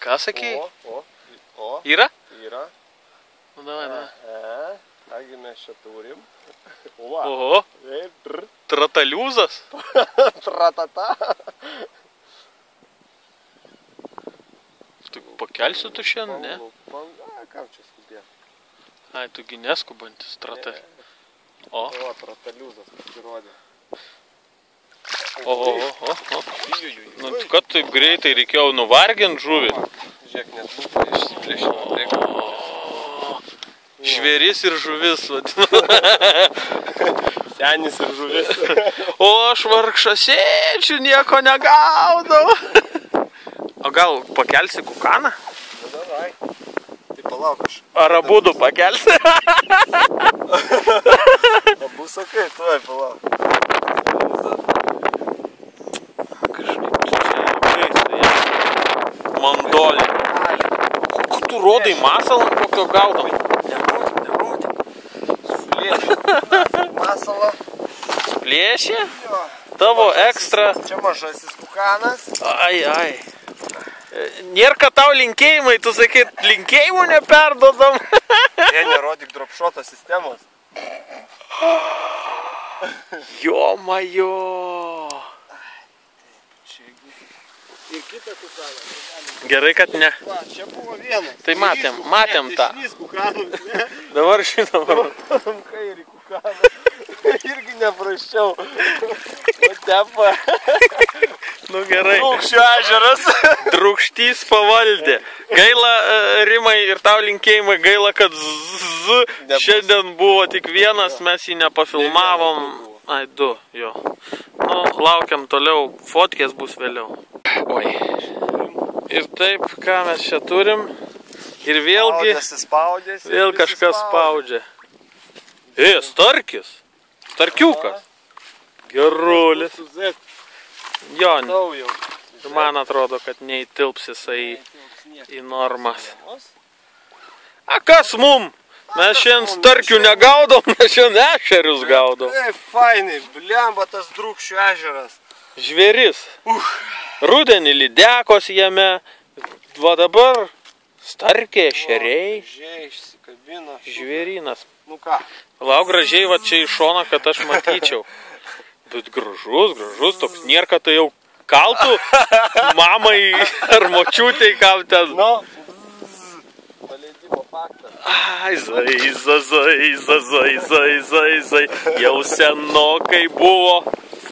Ką sakei? O. Yra? Yra. Nu, davai. Kągi mes čia turim. Oho. Trataliūzas. Tratata. Tu pakelsi tu šiandien, ne? Kam čia skubėti? Ai, tu gi neskubantis, O. O, trataliūzas pasirodė. O. Nu, kad taip greitai reikėjo nuvarginti žuvį? Žiūrėk, net lūpa išsiplėšino. Žvėris ir žuvis, vadinu. Senis ir žuvis. O aš vargšas sėdžiu, nieko negaudau. O gal pakelsi kukaną? Na, davai. Tai palauk aš. Ar abudu pakelsi? Abu sakai, tuoj palauk. Kažkaip tu čia keistai. Mandolė. Ko tu rodai masalą, kokio gaudam? Nerodyk. Suplėšė. Masalą. Plėšė? Tavo ekstra. Čia mažasis kukanas. Ai. Nėra, kad tau linkėjimai, tu sakai, linkėjimų neperdodam. Jie nerodyk dropshoto sistemos. Jo-majo. Ir kitą kukaną. Gerai, kad ne. Va, čia buvo vienas. Tai matėm tą. Dešinys kukanas, ne? Dabar žinom. Kairį kukaną. Irgi nepraščiau. Tepa. Nu gerai. Drūkščio ežeras. Drūkštys pavaldė. Gaila, Rimai, ir tau linkėjimai, gaila, kad šiandien buvo tik vienas, mes jį nepafilmavom. Ai, 2, jo. Nu, laukiam toliau, fotkės bus vėliau. Oi. Ir taip, ką mes čia turim. Ir vėlgi, vėl kažkas spaudžia. Starkis. Starkiukas. Gerulis. Jo, man atrodo, kad neįtilps jisai į normas. A kas mum? Mes šiandien starkių negaudom, mes šiandien ešerius gaudom. Kaip fainai, blemba tas Drūkščio ežeras. Žvėris. Rudenį lydekos jame. Va dabar starkiai, ešeriai. Išsikabino. Žvėrynas. Nu ką? Lauk gražiai va čia iš šono, kad aš matyčiau. Bet gražus, toks nėra, kad tai jau kaltų mamai ar močiutei, kam ten. Nu, paleidimo faktas. Ai, zai, jau senokai buvo.